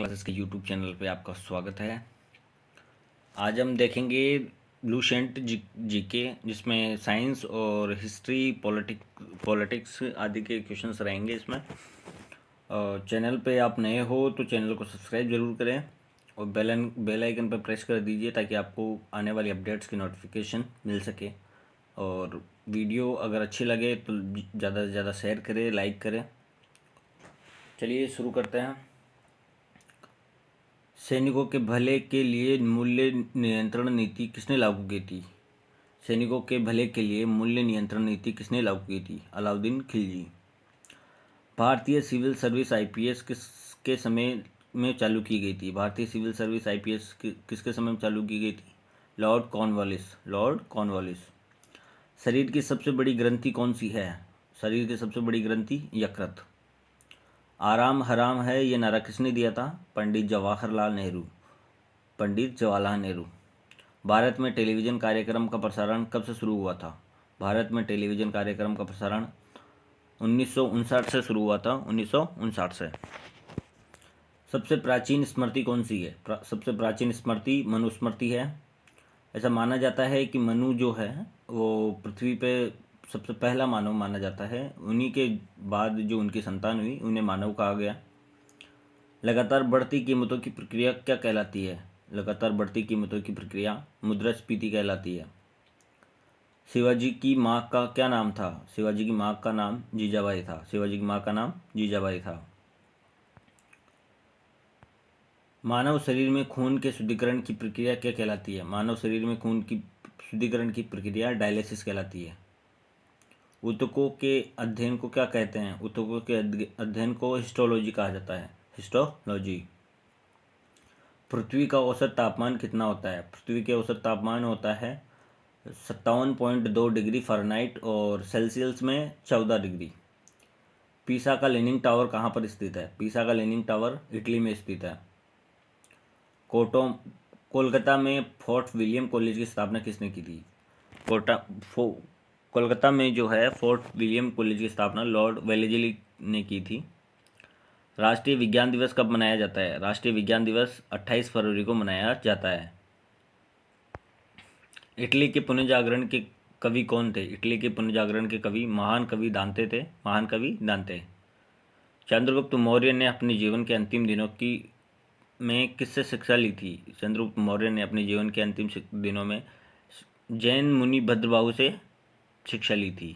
Classes के YouTube channel पे आपका स्वागत है। आज हम देखेंगे लूसेंट जीके, जिसमें साइंस और हिस्ट्री, पॉलिटिक्स आदि के क्वेश्चंस रहेंगे इसमें। चैनल पे आप नए हो तो चैनल को सब्सक्राइब जरूर करें और बेल आइकन पर प्रेस कर दीजिए ताकि आपको आने वाली अपडेट्स की नोटिफिकेशन मिल सके। और वीडियो अगर अच्छी लगे तो ज़्यादा से ज़्यादा शेयर करें, लाइक करें। चलिए शुरू करते हैं। सैनिकों के भले के लिए मूल्य नियंत्रण नीति किसने लागू की थी? सैनिकों के भले के लिए मूल्य नियंत्रण नीति किसने लागू की थी? अलाउद्दीन खिलजी। भारतीय सिविल सर्विस आईपीएस किसके समय में चालू की गई थी? भारतीय सिविल सर्विस आईपीएस किसके समय में चालू की गई थी? Lord Cornwallis. शरीर की सबसे बड़ी ग्रंथि कौन सी है? शरीर की सबसे बड़ी ग्रंथि यकृत। आराम हराम है ये नारा किसने दिया था? पंडित जवाहरलाल नेहरू। भारत में टेलीविज़न कार्यक्रम का प्रसारण कब से शुरू हुआ था? भारत में टेलीविज़न कार्यक्रम का प्रसारण 1959 से शुरू हुआ था। 1959 से। सबसे प्राचीन स्मृति कौन सी है? सबसे प्राचीन स्मृति मनुस्मृति है। ऐसा माना जाता है कि मनु जो है वो पृथ्वी पे सबसे पहला मानव माना जाता है। उन्हीं के बाद जो उनकी संतान हुई उन्हें मानव कहा गया। लगातार बढ़ती कीमतों की प्रक्रिया क्या कहलाती है? लगातार बढ़ती कीमतों की प्रक्रिया मुद्रास्फीति कहलाती है। शिवाजी की माँ का क्या नाम था? शिवाजी की माँ का नाम जीजाबाई था। शिवाजी की माँ का नाम जीजाबाई था। मानव शरीर में खून के शुद्धिकरण की प्रक्रिया क्या कहलाती है? मानव शरीर में खून की शुद्धिकरण की प्रक्रिया डायलिसिस कहलाती है। ऊतकों के अध्ययन को क्या कहते हैं? ऊतकों के अध्ययन को हिस्टोलॉजी कहा जाता है। हिस्टोलॉजी। पृथ्वी का औसत तापमान कितना होता है? पृथ्वी के औसत तापमान होता है 57.2 डिग्री फ़ारेनहाइट और सेल्सियस में 14 डिग्री। पीसा का लीनिंग टावर कहाँ पर स्थित है? पीसा का लीनिंग टावर इटली में स्थित है। कोलकाता में फोर्ट विलियम कॉलेज की स्थापना किसने की थी? कोलकाता में जो है फोर्ट विलियम कॉलेज की स्थापना लॉर्ड वेलेस्ली ने की थी। राष्ट्रीय विज्ञान दिवस कब मनाया जाता है? राष्ट्रीय विज्ञान दिवस 28 फरवरी को मनाया जाता है। इटली के पुनर्जागरण के कवि कौन थे? इटली के पुनर्जागरण के कवि महान कवि दांते। चंद्रगुप्त मौर्य ने अपने जीवन के अंतिम दिनों में किससे शिक्षा ली थी? चंद्रगुप्त मौर्य ने अपने जीवन के अंतिम दिनों में जैन मुनि भद्रबाहु से शिक्षा ली थी।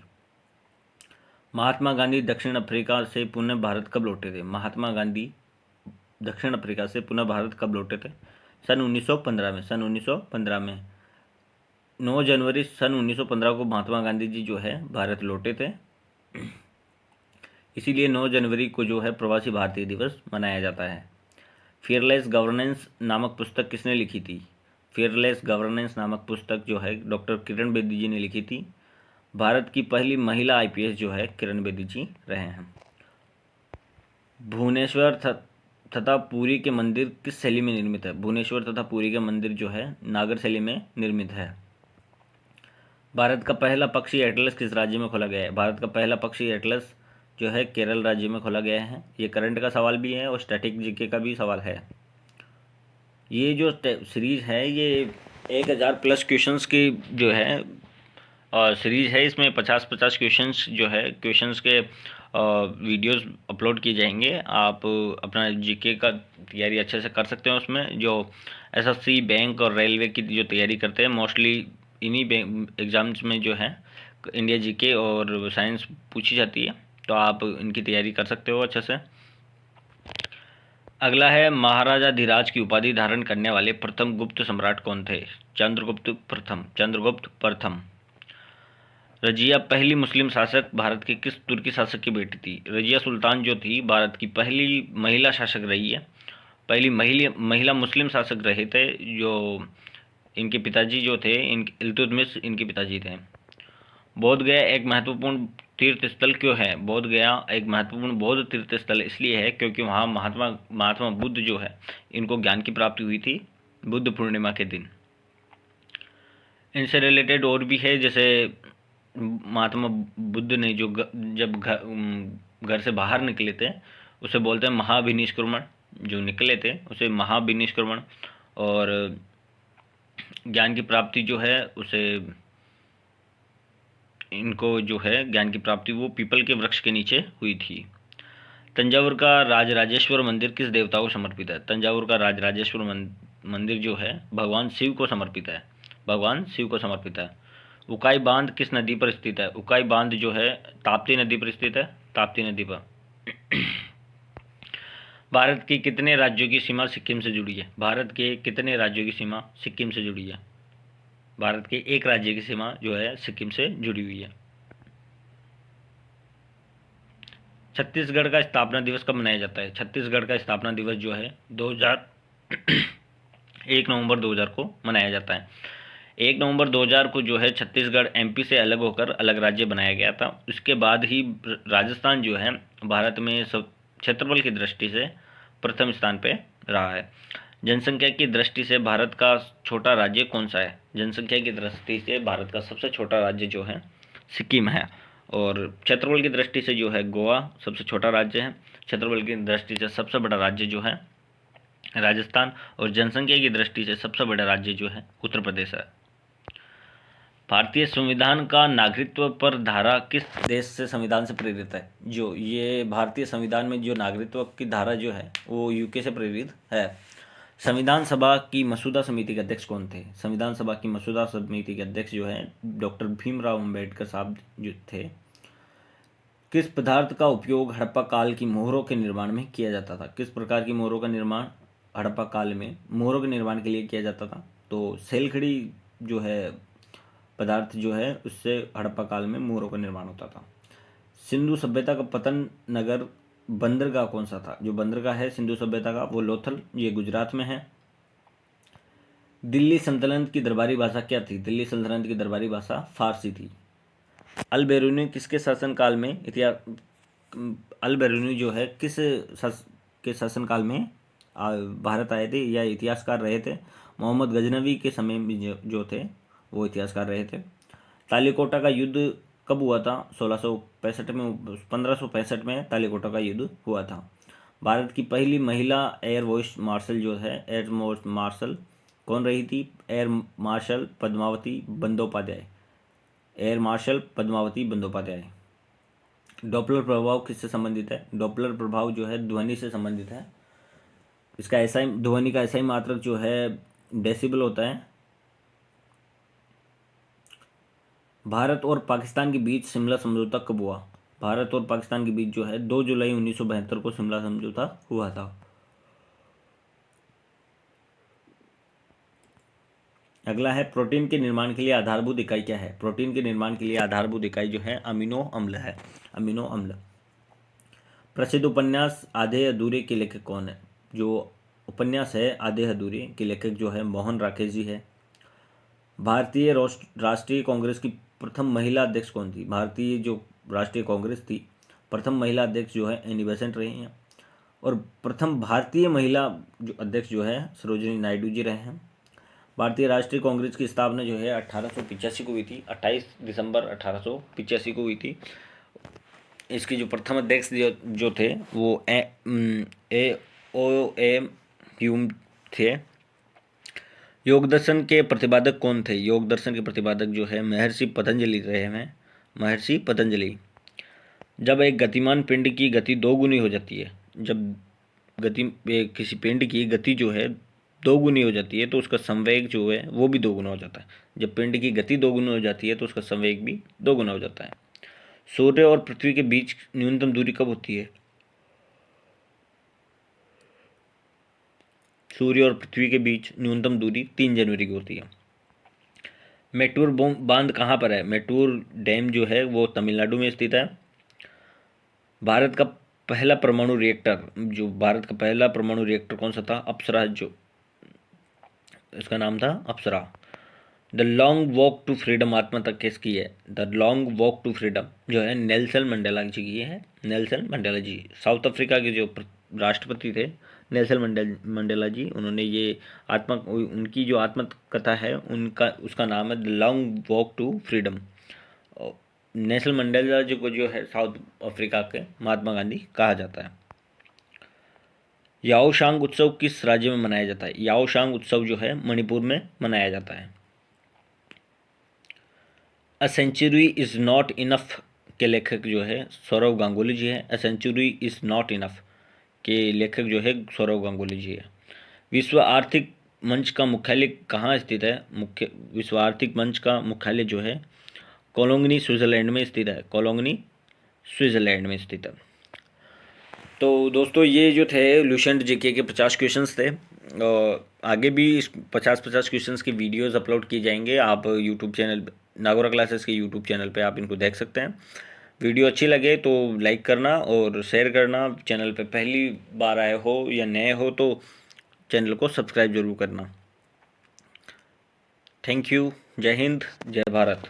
महात्मा गांधी दक्षिण अफ्रीका से पुनः भारत कब लौटे थे? महात्मा गांधी दक्षिण अफ्रीका से पुनः भारत कब लौटे थे? सन 1915 में। 9 जनवरी सन 1915 को महात्मा गांधी जी जो है भारत लौटे थे। इसीलिए 9 जनवरी को जो है प्रवासी भारतीय दिवस मनाया जाता है। फियरलेस गवर्नेंस नामक पुस्तक किसने लिखी थी? फियरलेस गवर्नेंस नामक पुस्तक जो है डॉक्टर किरण बेदी जी ने लिखी थी। भारत की पहली महिला आईपीएस जो है किरण बेदी जी रहे हैं। भुवनेश्वर तथा पुरी के मंदिर किस शैली में निर्मित है? भुवनेश्वर तथा पुरी के मंदिर जो है नागर शैली में निर्मित है। भारत का पहला पक्षी एटलस किस राज्य में खोला गया है? भारत का पहला पक्षी एटलस जो है केरल राज्य में खोला गया है। ये करंट का सवाल भी है और स्टैटिक जीके का भी सवाल है। ये जो सीरीज है ये 1000 प्लस क्वेश्चंस की जो है सीरीज है। इसमें 50-50 क्वेश्चंस जो है क्वेश्चंस के वीडियोस अपलोड किए जाएंगे। आप अपना जीके का तैयारी अच्छे से कर सकते हैं। उसमें जो एसएससी, बैंक और रेलवे की जो तैयारी करते हैं मोस्टली इन्हीं एग्ज़ाम्स में जो है इंडिया जीके और साइंस पूछी जाती है, तो आप इनकी तैयारी कर सकते हो अच्छे से। अगला है महाराजा धीराज की उपाधि धारण करने वाले प्रथम गुप्त सम्राट कौन थे? चंद्रगुप्त प्रथम। रजिया पहली मुस्लिम शासक भारत के किस तुर्की शासक की बेटी थी? रजिया सुल्तान जो थी भारत की पहली महिला शासक रही है। पहली महिला मुस्लिम शासक रहे थे। जो इनके पिताजी जो थे इल्तुतमिश इनके पिताजी थे। बोध गया एक महत्वपूर्ण तीर्थ स्थल क्यों है? बोध गया एक महत्वपूर्ण बौद्ध तीर्थ स्थल इसलिए है क्योंकि वहाँ महात्मा बुद्ध जो है इनको ज्ञान की प्राप्ति हुई थी बुद्ध पूर्णिमा के दिन। इनसे रिलेटेड और भी है, जैसे महात्मा बुद्ध ने जो जब घर से बाहर निकले थे उसे बोलते हैं महाभिनिष्क्रमण। जो निकले थे उसे महाविनिष्क्रमण, और ज्ञान की प्राप्ति जो है उसे, इनको जो है ज्ञान की प्राप्ति वो पीपल के वृक्ष के नीचे हुई थी। तंजावुर का राजराजेश्वर मंदिर किस देवता को समर्पित है? तंजावुर का राजराजेश्वर मंदिर जो है भगवान शिव को समर्पित है, भगवान शिव को समर्पित है। उकाई बांध किस नदी पर स्थित है? उकाई बांध जो है ताप्ती नदी पर स्थित है, ताप्ती नदी पर। भारत के कितने राज्यों की सीमा सिक्किम से जुड़ी है? भारत के कितने राज्यों की सीमा सिक्किम से जुड़ी है? भारत के एक राज्य की सीमा जो है सिक्किम से जुड़ी हुई है। छत्तीसगढ़ का स्थापना दिवस कब मनाया जाता है? छत्तीसगढ़ का स्थापना दिवस जो है 1 नवंबर 2000 को मनाया जाता है। 1 नवंबर 2000 को जो है छत्तीसगढ़ एमपी से अलग होकर अलग राज्य बनाया गया था। उसके बाद ही राजस्थान जो है भारत में सब क्षेत्रफल की दृष्टि से प्रथम स्थान पे रहा है। जनसंख्या की दृष्टि से भारत का छोटा राज्य कौन सा है? जनसंख्या की दृष्टि से भारत का सबसे छोटा राज्य जो है सिक्किम है, और क्षेत्रफल की दृष्टि से जो है गोवा सबसे छोटा राज्य है। क्षेत्रफल की दृष्टि से सबसे बड़ा राज्य जो है राजस्थान, और जनसंख्या की दृष्टि से सबसे बड़ा राज्य जो है उत्तर प्रदेश है। भारतीय संविधान का नागरिकत्व पर धारा किस देश से संविधान से प्रेरित है? जो ये भारतीय संविधान में जो नागरिकत्व की धारा जो है वो यूके से प्रेरित है। संविधान सभा की मसूदा समिति के अध्यक्ष कौन थे? संविधान सभा की मसूदा समिति के अध्यक्ष जो है डॉक्टर भीमराव अंबेडकर साहब जो थे। किस पदार्थ का उपयोग हड़प्पा काल की मोहरों के निर्माण में किया जाता था? किस प्रकार की मोहरों का निर्माण हड़प्पा काल में मोहरों के निर्माण के लिए किया जाता था? तो सेलखड़ी जो है पदार्थ जो है उससे हड़प्पा काल में मोहरों का निर्माण होता था। सिंधु सभ्यता का पतन नगर बंदरगाह कौन सा था? जो बंदरगाह है सिंधु सभ्यता का वो लोथल, ये गुजरात में है। दिल्ली सल्तनत की दरबारी भाषा क्या थी? दिल्ली सल्तनत की दरबारी भाषा फारसी थी। अल बेरूनी किसके शासनकाल में अल बेरूनी जो है के शासनकाल में भारत आए थे या इतिहासकार रहे थे? मोहम्मद गजनवी के समय में जो थे वो इतिहासकार रहे थे। तालीकोटा का युद्ध कब हुआ था? 1665 में, 1565 में तालीकोटा का युद्ध हुआ था। भारत की पहली महिला एयर वाइस मार्शल जो है एयर मार्शल कौन रही थी? Air marshal Padmavathy Bandopadhyay. Air marshal Padmavathy Bandopadhyay. Doppler प्रभाव किससे संबंधित है? डॉपलर प्रभाव जो है ध्वनि से संबंधित है। इसका एसआई ध्वनि का एसआई मात्रक जो है डेसिबल होता है। भारत और पाकिस्तान के बीच शिमला समझौता कब हुआ? भारत और पाकिस्तान के बीच जो है 2 जुलाई 1972 को शिमला समझौता हुआ था। अगला है प्रोटीन के निर्माण के लिए आधारभूत इकाई क्या है? प्रोटीन के निर्माण के लिए आधारभूत इकाई जो है अमीनो अम्ल है, अमीनो अम्ल। प्रसिद्ध उपन्यास आधे अधूरे के लेखक कौन है? जो उपन्यास है आधे अधूरे के लेखक जो है मोहन राकेश जी है। भारतीय राष्ट्रीय कांग्रेस की प्रथम महिला अध्यक्ष कौन थी? भारतीय जो राष्ट्रीय कांग्रेस थी प्रथम महिला अध्यक्ष जो है एनी बेसेंट रही हैं, और प्रथम भारतीय महिला जो अध्यक्ष जो है सरोजिनी नायडू जी रहे हैं। भारतीय राष्ट्रीय कांग्रेस की स्थापना जो है 1885 को हुई थी, 28 दिसंबर 1885 को हुई थी। इसकी जो प्रथम अध्यक्ष जो थे वो ए ओ एम ह्यूम थे। योग दर्शन के प्रतिपादक कौन थे? योग दर्शन के प्रतिपादक जो है महर्षि पतंजलि रहे हैं, महर्षि पतंजलि। जब एक गतिमान पिंड की गति दो गुनी हो जाती है, जब किसी पिंड की गति जो है दो गुनी हो जाती है तो उसका संवेग जो है वो भी दो गुना हो जाता है। जब पिंड की गति दो गुनी हो जाती है तो उसका संवेग भी दो गुना हो जाता है। सूर्य और पृथ्वी के बीच न्यूनतम दूरी कब होती है? सूर्य और पृथ्वी के बीच न्यूनतम दूरी 3 जनवरी की होती है। मेटूर बांध कहाँ पर है? मेटूर डैम जो है वो तमिलनाडु में स्थित है। भारत का पहला परमाणु रिएक्टर कौन सा था? अप्सरा, जो इसका नाम था Apsara. The long walk to freedom आत्महत्या किसकी है? The long walk to freedom जो है नेल्सन मंडेला जी की है, Nelson Mandela ji. South Africa के जो राष्ट्रपति थे नेल्सन मंडेला जी, उन्होंने ये उनकी जो आत्मकथा है उनका उसका नाम है the long walk to freedom. Nelson Mandela ji को जो है साउथ अफ्रीका के महात्मा गांधी कहा जाता है। याओशांग उत्सव किस राज्य में मनाया जाता है? याओशांग उत्सव जो है मणिपुर में मनाया जाता है। A century is not enough के लेखक जो है सौरव गांगुली जी है। A century is not enough के लेखक जो है सौरव गांगुली जी है। विश्व आर्थिक मंच का मुख्यालय कहाँ स्थित है? विश्व आर्थिक मंच का मुख्यालय जो है कोलोंगनी स्विट्ज़रलैंड में स्थित है। कोलोंगनी स्विट्ज़रलैंड में स्थित है। तो दोस्तों ये जो थे लुसेंट जीके के 50 क्वेश्चंस थे। और आगे भी इस 50-50 क्वेश्चंस की वीडियोस अपलोड की जाएंगे। आप यूट्यूब चैनल नागौरा क्लासेस के यूट्यूब चैनल पे आप इनको देख सकते हैं। वीडियो अच्छी लगे तो लाइक करना और शेयर करना। चैनल पे पहली बार आए हो या नए हो तो चैनल को सब्सक्राइब जरूर करना। Thank you. जय हिंद, जय भारत।